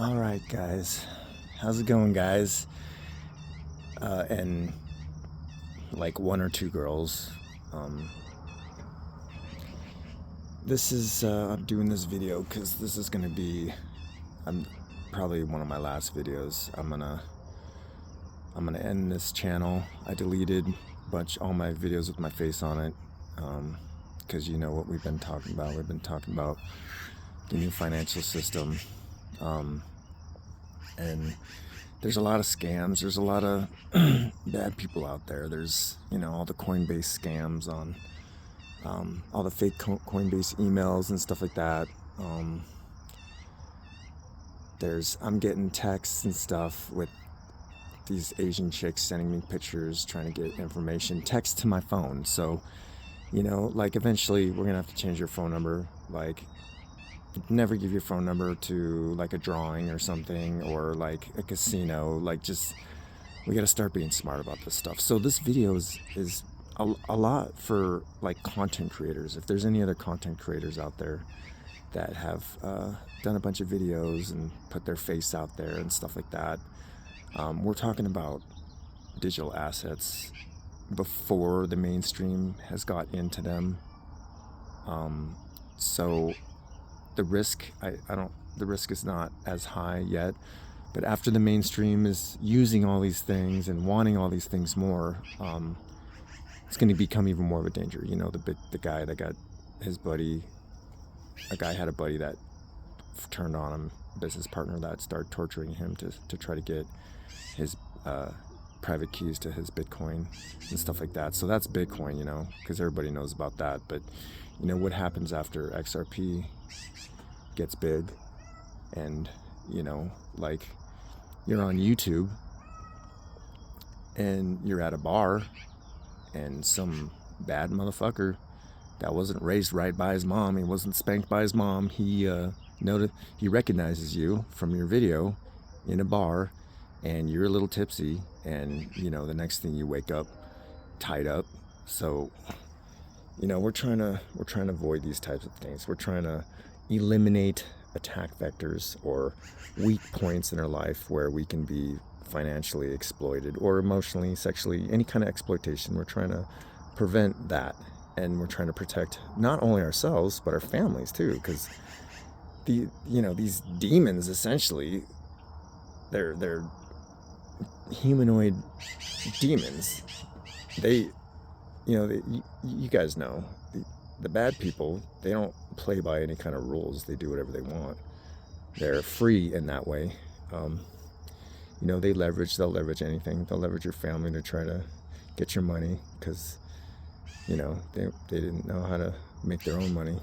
All right, guys. How's it going, guys? And like one or two girls. This is I'm doing this video because this is gonna be probably one of my last videos. I'm gonna end this channel. I deleted all my videos with my face on it because you know what we've been talking about. We've been talking about the new financial system. And there's a lot of scams. There's a lot of bad people out there. There's, all the Coinbase scams on all the fake Coinbase emails and stuff like that. I'm getting texts and stuff with these Asian chicks sending me pictures, trying to get information, text to my phone. So, eventually we're gonna have to change your phone number. Never give your phone number to a drawing or something, or a casino. We got to start being smart about this stuff. So this video is a lot for content creators. If there's any other content creators out there that have done a bunch of videos and put their face out there and stuff like that, we're talking about digital assets before the mainstream has got into them. So the risk, the risk is not as high yet, but after the mainstream is using all these things and wanting all these things more, it's going to become even more of a danger. The guy that got his buddy, a guy had a buddy that turned on him, business partner that started torturing him to try to get his private keys to his Bitcoin and stuff like that. So that's Bitcoin, because everybody knows about that. But what happens after XRP gets big, and you're on YouTube and you're at a bar and some bad motherfucker that wasn't raised right by his mom, he wasn't spanked by his mom, he recognizes you from your video in a bar, and you're a little tipsy, and the next thing you wake up tied up. So we're trying to avoid these types of things. We're trying to eliminate attack vectors or weak points in our life where we can be financially exploited or emotionally, sexually, any kind of exploitation. We're trying to prevent that, and we're trying to protect not only ourselves but our families too, because these demons, essentially, they're humanoid demons. You guys know, the bad people, they don't play by any kind of rules. They do whatever they want. They're free in that way. They'll leverage anything. They'll leverage your family to try to get your money, because they didn't know how to make their own money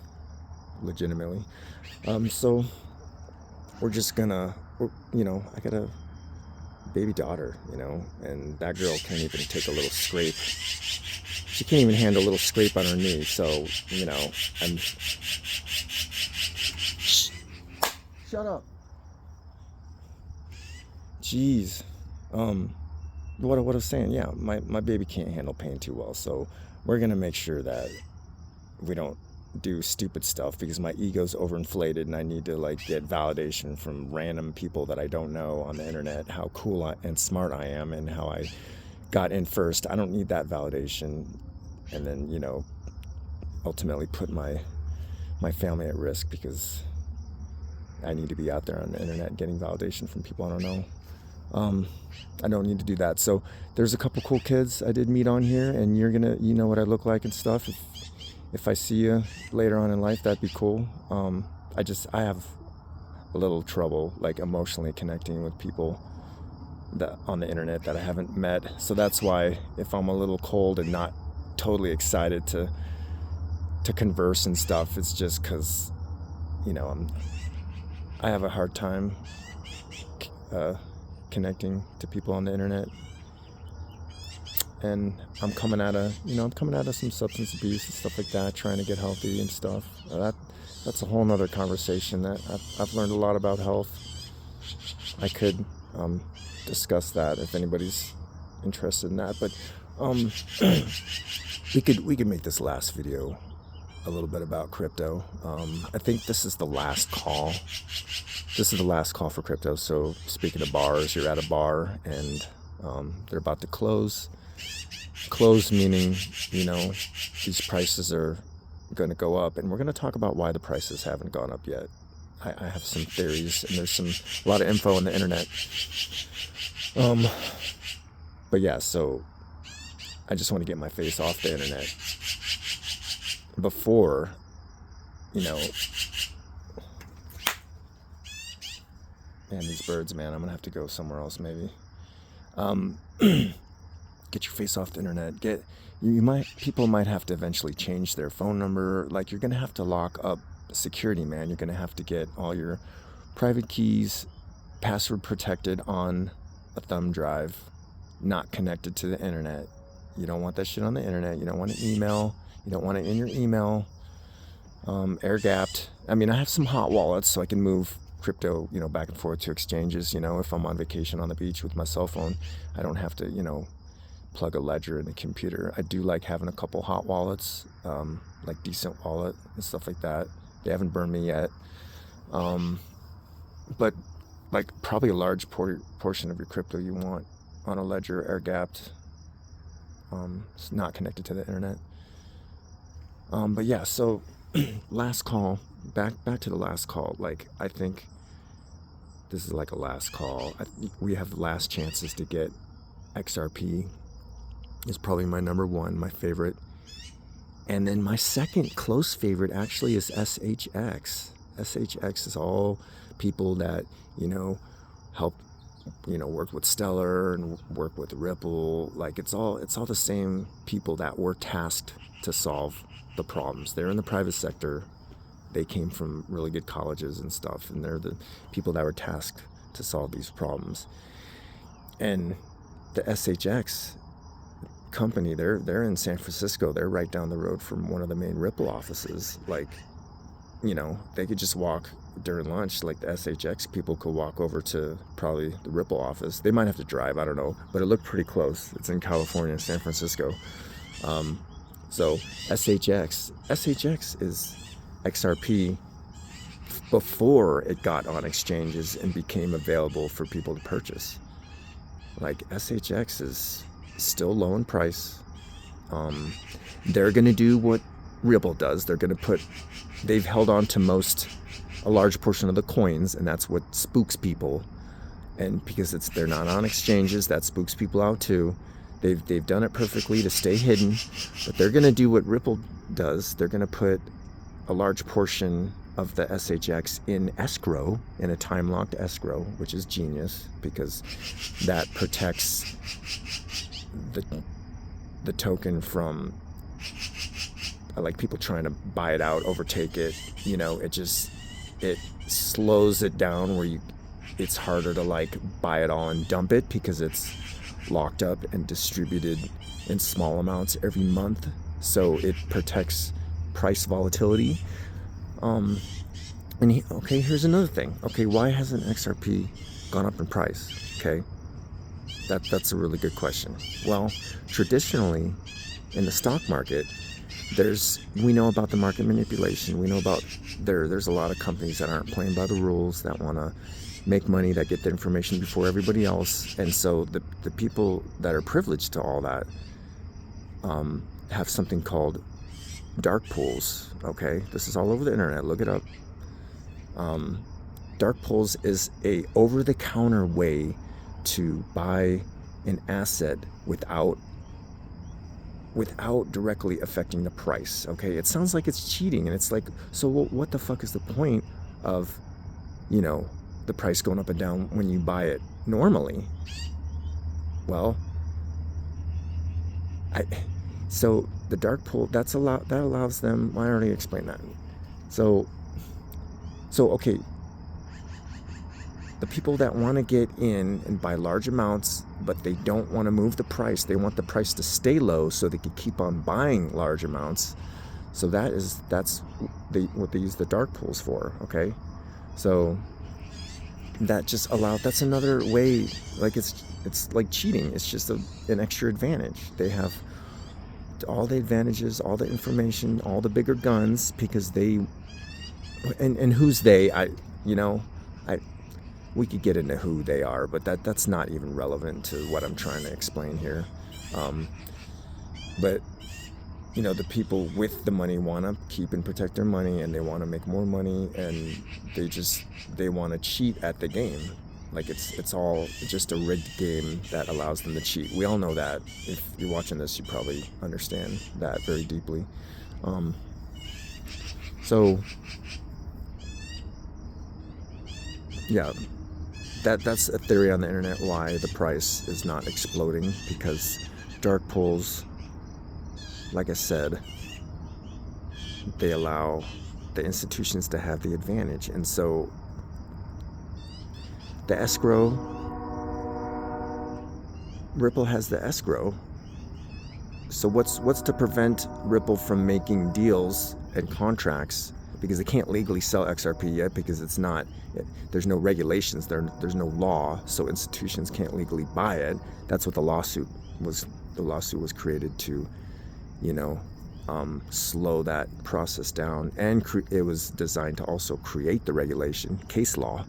legitimately. So we're just gonna, I got a baby daughter, and that girl can't even take a little scrape. She can't even handle a little scrape on her knee. So, shut up. Jeez. What I was saying, yeah, my baby can't handle pain too well. So we're going to make sure that we don't do stupid stuff, because my ego's overinflated and I need to get validation from random people that I don't know on the internet, how cool and smart I am and how I got in first. I don't need that validation, and then ultimately put my family at risk, because I need to be out there on the internet getting validation from people I don't know. I don't need to do that. So there's a couple cool kids I did meet on here, and you're gonna know what I look like and stuff. If I see you later on in life, that'd be cool. I have a little trouble emotionally connecting with people that on the internet that I haven't met. So that's why if I'm a little cold and not totally excited to converse and stuff, it's just because I have a hard time connecting to people on the internet, and I'm coming out of some substance abuse and stuff like that, trying to get healthy and stuff. That's a whole nother conversation. That I've learned a lot about health. I could discuss that if anybody's interested in that, but we could make this last video a little bit about crypto. I think this is the last call this is the last call for crypto. So speaking of bars, you're at a bar and they're about to close. Close meaning, these prices are going to go up, and we're going to talk about why the prices haven't gone up yet. I have some theories, and there's a lot of info on the internet. But yeah, so I just want to get my face off the internet before, man, these birds, man, I'm gonna have to go somewhere else maybe. Get your face off the internet. People might have to eventually change their phone number. Like, you're gonna have to lock up security, man. You're gonna have to get all your private keys password protected on a thumb drive, not connected to the internet. You don't want that shit on the internet. You don't want an email. You don't want it in your email. Air gapped. I mean, I have some hot wallets so I can move crypto, back and forth to exchanges. If I'm on vacation on the beach with my cell phone, I don't have to, plug a ledger in the computer. I do like having a couple hot wallets, like Decent Wallet and stuff like that. They haven't burned me yet. But like probably a large portion of your crypto you want on a ledger, air gapped. It's not connected to the internet. But yeah, so last call, back to the last call. Like, I think this is like a last call. We have last chances to get XRP. Is probably my number one, my favorite. And then my second close favorite actually is SHX. SHX is all people that, help, work with Stellar and work with Ripple. Like, it's all the same people that were tasked to solve the problems. They're in the private sector. They came from really good colleges and stuff, and they're the people that were tasked to solve these problems. And the SHX company, they're in San Francisco. They're right down the road from one of the main Ripple offices. Like, they could just walk during lunch. Like, the SHX people could walk over to probably the Ripple office. They might have to drive, I don't know, but it looked pretty close. It's in California, San Francisco. So SHX is XRP before it got on exchanges and became available for people to purchase. Like, SHX is still low in price. They're going to do what Ripple does. They've held on to a large portion of the coins, and that's what spooks people. And because they're not on exchanges, that spooks people out too. They've done it perfectly to stay hidden, but they're going to do what Ripple does. They're going to put a large portion of the SHX in escrow, in a time-locked escrow, which is genius because that protects the token from like people trying to buy it out, overtake it. It slows it down where it's harder to like buy it all and dump it because it's locked up and distributed in small amounts every month. So it protects price volatility. Here's another thing. Okay, why hasn't XRP gone up in price? Okay, that's a really good question. Well, traditionally in the stock market, we know about the market manipulation. We know about there's a lot of companies that aren't playing by the rules, that want to make money, that get the information before everybody else. And so the people that are privileged to all that have something called dark pools. Okay, this is all over the internet. Look it up. Dark pools is a over-the-counter way to buy an asset without directly affecting the price. Okay, it sounds like it's cheating, and it's like, so what the fuck is the point of the price going up and down when you buy it normally? Well, so the dark pool, that allows them. I already explained that. So okay, the people that want to get in and buy large amounts, but they don't want to move the price. They want the price to stay low so they can keep on buying large amounts. So that's what they use the dark pools for. Okay, so that's another way. Like, it's like cheating. It's just an extra advantage. They have all the advantages, all the information, all the bigger guns, because and who's they? we could get into who they are, but that's not even relevant to what I'm trying to explain here. But the people with the money want to keep and protect their money, and they want to make more money, and they want to cheat at the game. Like it's all just a rigged game that allows them to cheat. We all know that. If you're watching this, you probably understand that very deeply. So yeah, that's a theory on the internet why the price is not exploding, because dark pools, like I said, they allow the institutions to have the advantage. And so the escrow, Ripple has the escrow. So what's to prevent Ripple from making deals and contracts, because they can't legally sell XRP yet, because there's no regulations, there's no law, so institutions can't legally buy it. That's what the lawsuit was. The lawsuit was created to slow that process down, and it was designed to also create the regulation, case law,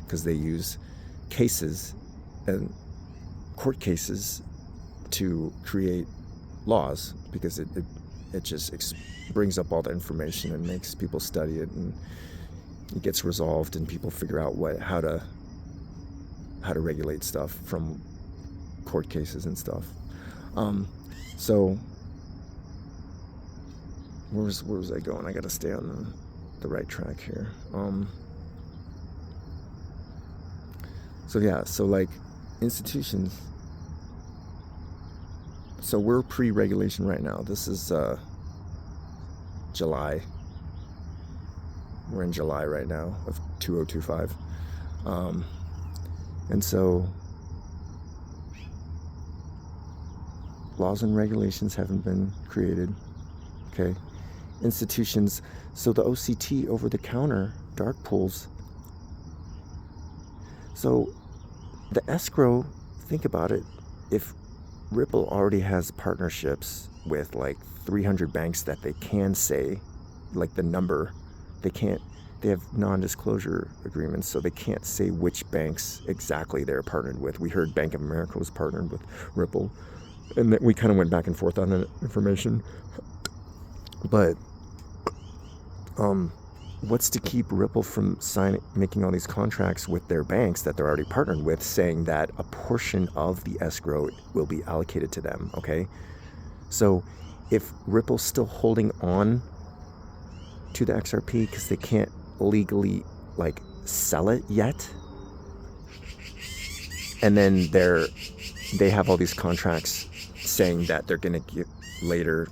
because they use cases and court cases to create laws, because it just brings up all the information and makes people study it, and it gets resolved, and people figure out how to regulate stuff from court cases and stuff. So where was I going? I got to stay on the right track here. So like institutions. So we're pre-regulation right now. This is July. We're in July right now of 2025. And so laws and regulations haven't been created. Okay. Institutions. So the OCT, over-the-counter dark pools. So the escrow, think about it. If Ripple already has partnerships with like 300 banks that they can say, like the number, they have non-disclosure agreements, so they can't say which banks exactly they're partnered with. We heard Bank of America was partnered with Ripple, and we kind of went back and forth on that information. But what's to keep Ripple from making all these contracts with their banks that they're already partnered with, saying that a portion of the escrow will be allocated to them? Okay, so if Ripple's still holding on to the XRP because they can't legally like sell it yet, and then they have all these contracts saying that they're going to later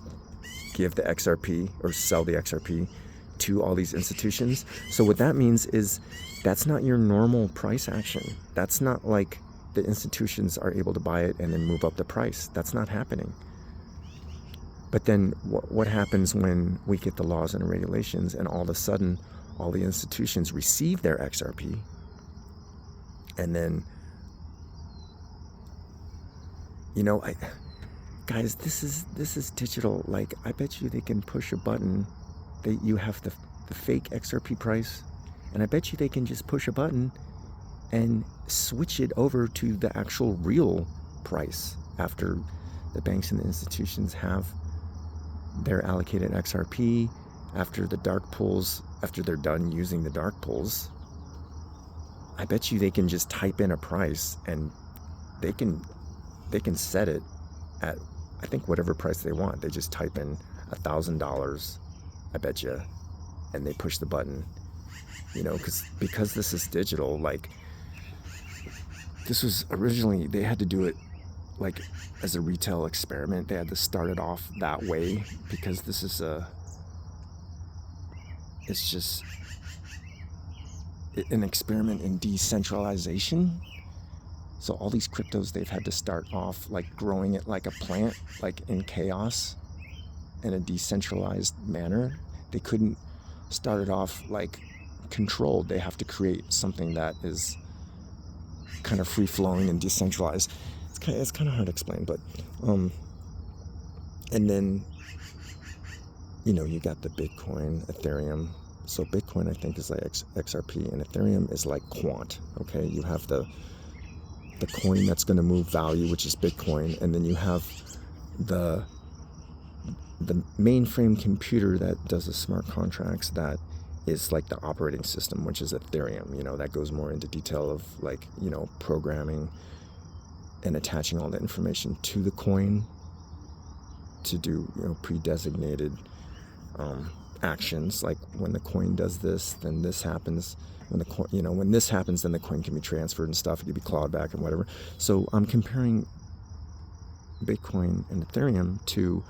give the XRP or sell the XRP to all these institutions. So what that means is that's not your normal price action. That's not like the institutions are able to buy it and then move up the price. That's not happening. But then what happens when we get the laws and regulations, and all of a sudden all the institutions receive their XRP, and then guys, this is digital. Like, I bet you they can push a button. You have the fake XRP price, and I bet you they can just push a button and switch it over to the actual real price after the banks and the institutions have their allocated XRP, after the dark pools, after they're done using the dark pools. I bet you they can just type in a price, and they can set it at, I think, whatever price they want. They just type in $1,000, I bet you, and they push the button, because this is digital. Like, this was originally, they had to do it like as a retail experiment. They had to start it off that way, because this is it's just an experiment in decentralization. So all these cryptos, they've had to start off like growing it like a plant, like in chaos, in a decentralized manner. They couldn't start it off like controlled. They have to create something that is kind of free-flowing and decentralized. It's kind of hard to explain, but and then you got the Bitcoin, Ethereum So Bitcoin, I think, is like XRP, and Ethereum is like quant. Okay, you have the coin that's going to move value, which is Bitcoin, and then you have the mainframe computer that does the smart contracts, that is like the operating system, which is Ethereum. That goes more into detail of like, programming and attaching all the information to the coin to do, pre-designated actions. Like when the coin does this, then this happens. When the coin, when this happens, then the coin can be transferred and stuff. It can be clawed back and whatever. So I'm comparing Bitcoin and Ethereum to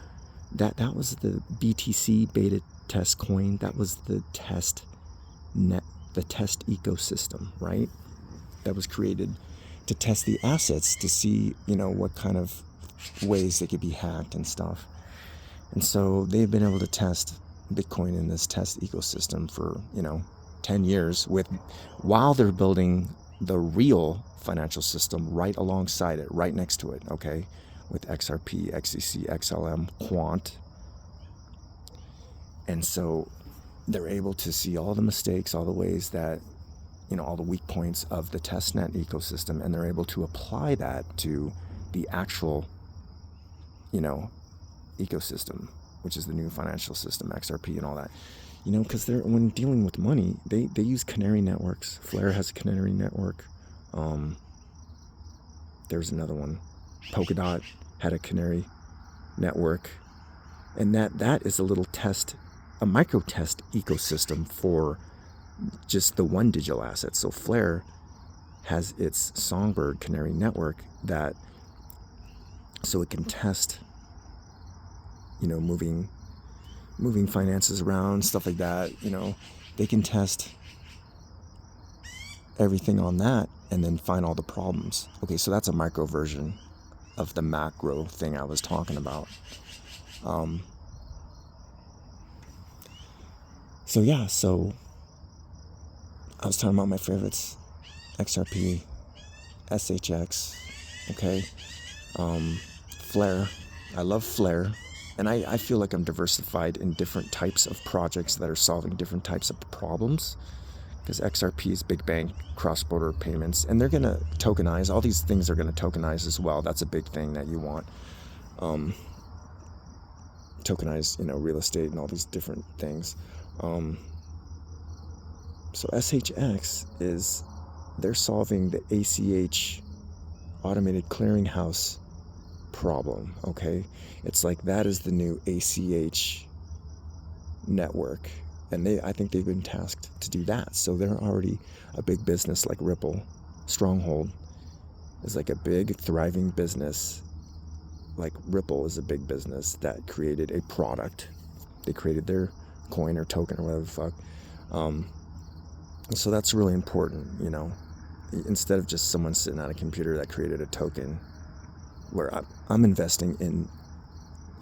that was the BTC beta test coin. That was the test ecosystem, right? That was created to test the assets to see, what kind of ways they could be hacked and stuff. And so they've been able to test Bitcoin in this test ecosystem for, 10 years while they're building the real financial system right alongside it, right next to it, okay? With XRP, XCC, XLM, Quant. And so they're able to see all the mistakes, all the ways that, all the weak points of the testnet ecosystem, and they're able to apply that to the actual, ecosystem, which is the new financial system, XRP and all that. Because when dealing with money, they use canary networks. Flare has a canary network. There's another one. Polkadot had a canary network. And that is a little test, a micro test ecosystem for just the one digital asset. So Flare has its Songbird canary network so it can test, moving finances around, stuff like that. They can test everything on that and then find all the problems. Okay, so that's a micro version of the macro thing I was talking about. So I was talking about my favorites: XRP, SHX, okay, Flare. I love Flare, and I feel like I'm diversified in different types of projects that are solving different types of problems, because XRP is big bank, cross-border payments, and they're going to tokenize. All these things are going to tokenize as well. That's a big thing that you want. Tokenize, real estate and all these different things. So SHX they're solving the ACH, automated clearinghouse problem, okay? It's like that is the new ACH network, and I think they've been tasked to do that. So they're already a big business. Like Ripple, Stronghold is like a big thriving business. Like Ripple is a big business that created a product. They created their coin or token or whatever the fuck. So that's really important, instead of just someone sitting at a computer that created a token, where I'm investing in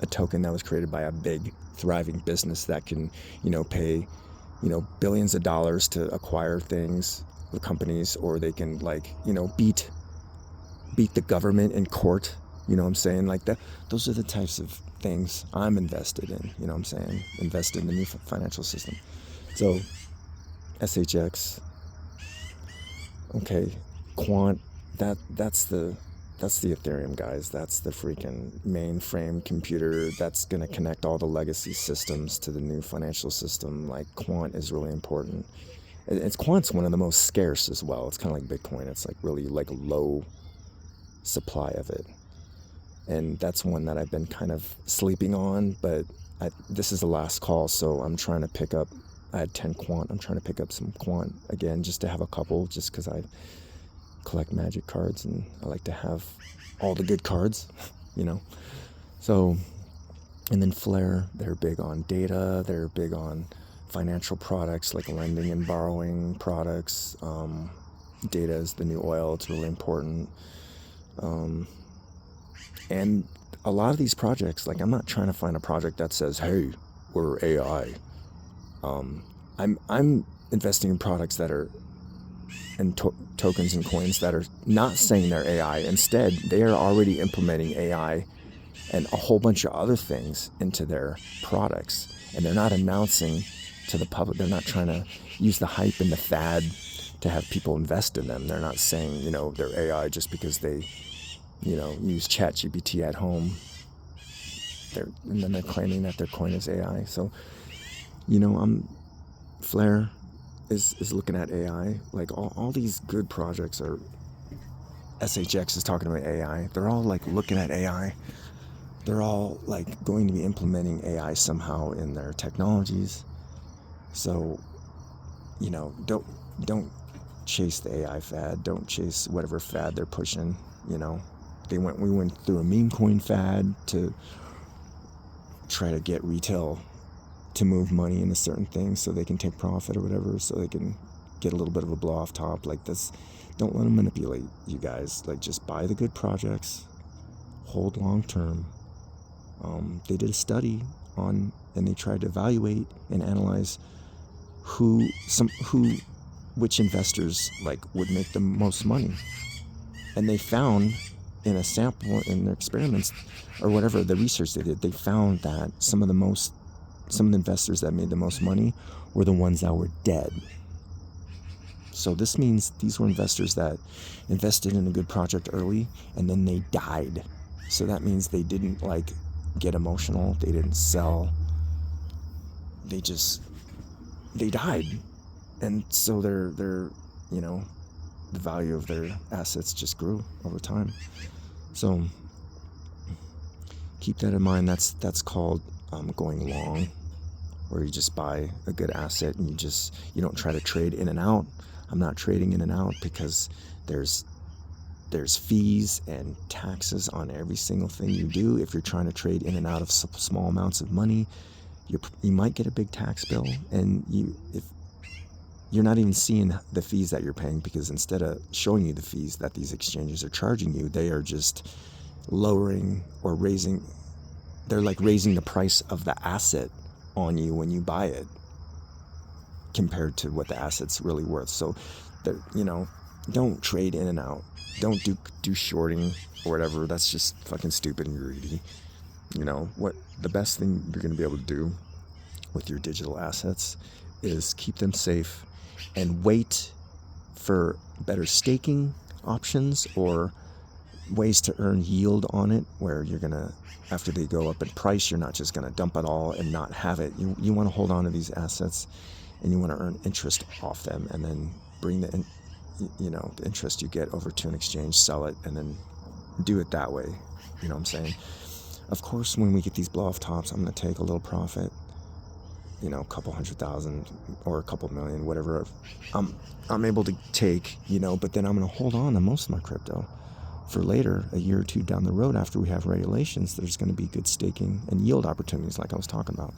a token that was created by a big thriving business that can, pay, billions of dollars to acquire things, the companies, or they can beat the government in court. You know what I'm saying? Like that. Those are the types of things I'm invested in. You know what I'm saying? Invested in the new financial system. So SHX, okay, Quant. That's the Ethereum, guys. That's the freaking mainframe computer that's gonna connect all the legacy systems to the new financial system. Like Quant is really important. Quant's one of the most scarce as well. It's kind of like Bitcoin. It's like really like low supply of it. And that's one that I've been kind of sleeping on, but this is the last call, so I'm trying to pick up. I had 10 Quant. I'm trying to pick up some Quant again, just to have a couple, just because I collect Magic cards and I like to have all the good cards, So, and then Flare, they're big on data. They're big on financial products like lending and borrowing products. Data is the new oil. It's really important. And a lot of these projects, like I'm not trying to find a project that says, hey, we're AI. I'm investing in products that are, and tokens and coins that are not saying they're AI. Instead, they are already implementing AI and a whole bunch of other things into their products. And they're not announcing to the public. They're not trying to use the hype and the fad to have people invest in them. They're not saying, you know, they're AI just because they, you know, use ChatGPT at home. And then they're claiming that their coin is AI. So, you know, Flare is looking at AI. Like all these good projects are, SHX is talking about AI. They're all like looking at AI. They're all like going to be implementing AI somehow in their technologies. So, you know, don't chase the AI fad. Don't chase whatever fad they're pushing. You know, we went through a meme coin fad to try to get retail to move money into certain things so they can take profit or whatever, so they can get a little bit of a blow off top. Like this, don't let them manipulate you guys. Like, just buy the good projects, hold long term. They did a study and they tried to evaluate and analyze which investors like would make the most money, and they found in a sample in their experiments or whatever the research they did, they found that some of the investors that made the most money were the ones that were dead. So this means these were investors that invested in a good project early and then they died. So that means they didn't like get emotional, they didn't sell, they died. And so their you know, the value of their assets just grew over time. So keep that in mind. That's called going long, where you just buy a good asset and you don't try to trade in and out. I'm not trading in and out because there's fees and taxes on every single thing you do. If you're trying to trade in and out of small amounts of money, you might get a big tax bill, and if you're not even seeing the fees that you're paying, because instead of showing you the fees that these exchanges are charging you, they are just lowering or raising. They're like raising the price of the asset on you when you buy it compared to what the asset's really worth. So, you know, don't trade in and out. Don't do shorting or whatever. That's just fucking stupid and greedy. You know, the best thing you're going to be able to do with your digital assets is keep them safe and wait for better staking options or ways to earn yield on it, where you're going to, after they go up in price, you're not just going to dump it all and not have it. You want to hold on to these assets and you want to earn interest off them, and then bring the interest you get over to an exchange, sell it, and then do it that way. You know what I'm saying? Of course, when we get these blow off tops, I'm going to take a little profit, you know, a couple $100,000 or a couple million, whatever I'm able to take, you know, but then I'm going to hold on to most of my crypto for later, a year or two down the road after we have regulations. There's going to be good staking and yield opportunities like I was talking about.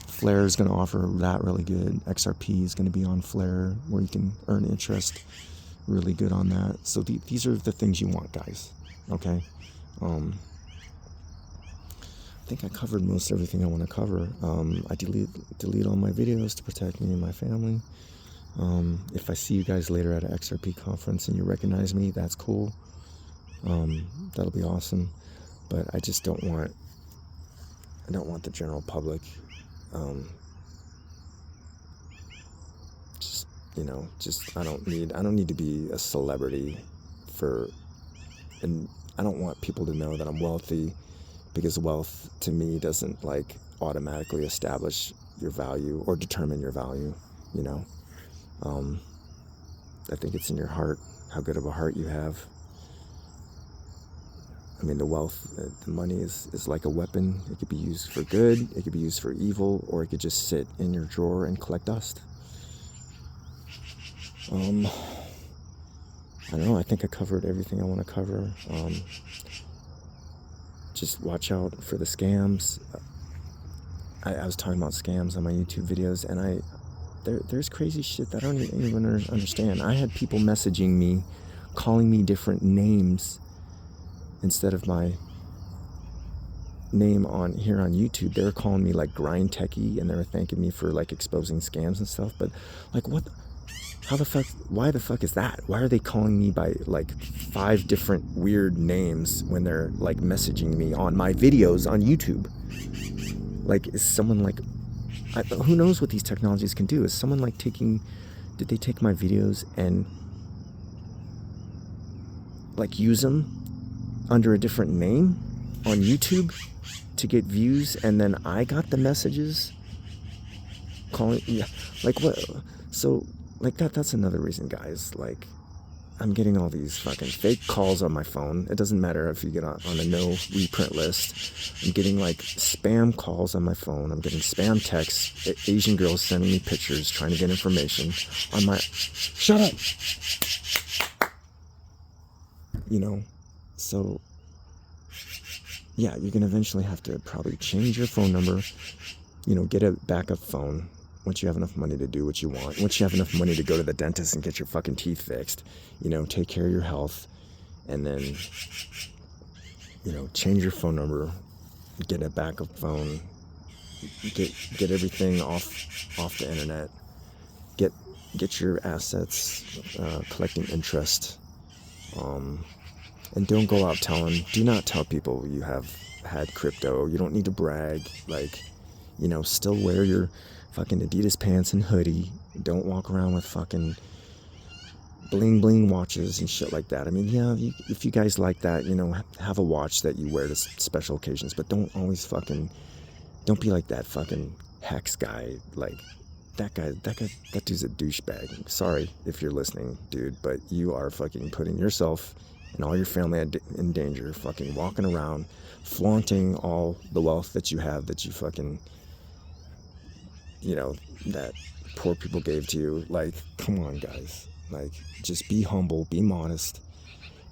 Flare is going to offer that really good. XRP is going to be on Flare, where you can earn interest really good on that. So these are the things you want, guys. Okay? I think I covered most everything I want to cover. I delete all my videos to protect me and my family. If I see you guys later at an XRP conference and you recognize me, that's cool. That'll be awesome. But I just don't want the general public I don't need to be a celebrity and I don't want people to know that I'm wealthy, because wealth to me doesn't like automatically establish your value or determine your value, you know. I think it's in your heart, how good of a heart you have. I mean, the money is like a weapon. It could be used for good, it could be used for evil, or it could just sit in your drawer and collect dust. I don't know, I think I covered everything I want to cover. Just watch out for the scams. I was talking about scams on my YouTube videos, and there's crazy shit that I don't even understand. I had people messaging me, calling me different names instead of my name here on YouTube. They were calling me like Grind Techie, and they were thanking me for like exposing scams and stuff. But like, what? How the fuck? Why the fuck is that? Why are they calling me by like 5 different weird names when they're like messaging me on my videos on YouTube? Like, is someone like, who knows what these technologies can do? Is someone like did they take my videos and like use them under a different name on YouTube to get views, and then I got the messages calling, yeah, like what? So like that's another reason, guys. Like, I'm getting all these fucking fake calls on my phone. It doesn't matter if you get on a no reprint list. I'm getting like spam calls on my phone. I'm getting spam texts. Asian girls sending me pictures, trying to get information on my... Shut up! You know, so... yeah, you're going to eventually have to probably change your phone number. You know, get a backup phone once you have enough money to do what you want. Once you have enough money to go to the dentist and get your fucking teeth fixed. You know, take care of your health. And then, you know, change your phone number. Get a backup phone. Get everything off the internet. Get your assets collecting interest. And don't go out do not tell people you have had crypto. You don't need to brag. Like, you know, still wear your fucking Adidas pants and hoodie. Don't walk around with fucking bling bling watches and shit like that. I mean, yeah, if you guys like that, you know, have a watch that you wear to special occasions, but don't be like that fucking Hex guy. Like, that dude's a douchebag. Sorry if you're listening, dude, but you are fucking putting yourself and all your family in danger, fucking walking around, flaunting all the wealth that you have, that you fucking, you know, that poor people gave to you. Like, come on, guys. Like, just be humble, be modest,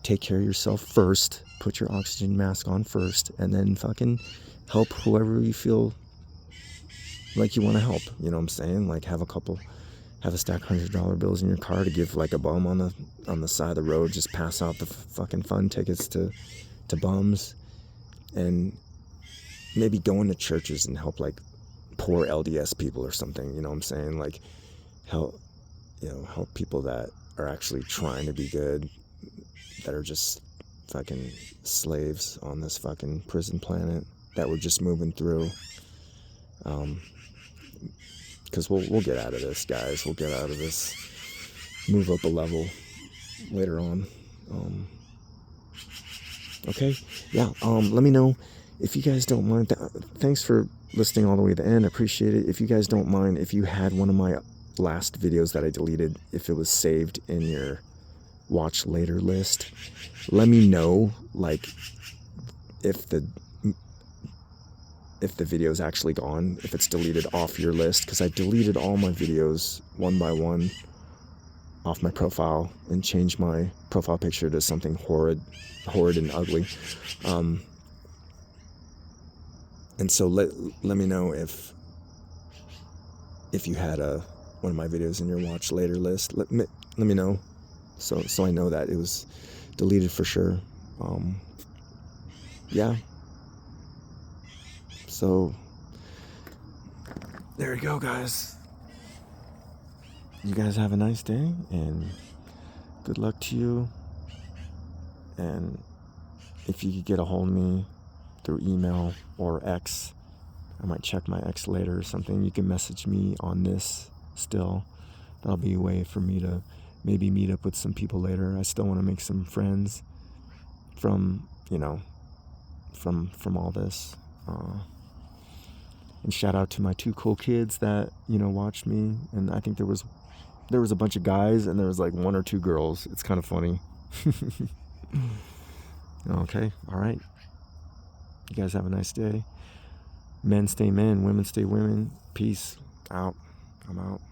take care of yourself first, put your oxygen mask on first, and then fucking help whoever you feel like you want to help. You know what I'm saying? Like, have a stack of $100 bills in your car to give like a bum on the side of the road. Just pass out the fucking fun tickets to bums, and maybe go into churches and help like poor LDS people or something. You know what I'm saying? Like, help people that are actually trying to be good, that are just fucking slaves on this fucking prison planet that we're just moving through. Because we'll get out of this, guys. We'll get out of this. Move up a level later on. Okay? Yeah, let me know if you guys don't mind. Thanks for listening all the way to the end. I appreciate it. If you guys don't mind, if you had one of my last videos that I deleted, if it was saved in your watch later list, let me know, like, if the video is actually gone, if it's deleted off your list, because I deleted all my videos one by one off my profile and changed my profile picture to something horrid and ugly. And so let me know if you had one of my videos in your watch later list. Let me know, so I know that it was deleted for sure. Yeah. So there you go, guys. You guys have a nice day, and good luck to you. And if you could get a hold of me through email or X, I might check my X later or something. You can message me on this still. That'll be a way for me to maybe meet up with some people later. I still want to make some friends from all this. And shout out to my 2 cool kids that, watched me. And I think there was a bunch of guys, and there was like 1 or 2 girls. It's kind of funny. Okay, all right. You guys have a nice day. Men stay men, women stay women. Peace out. I'm out.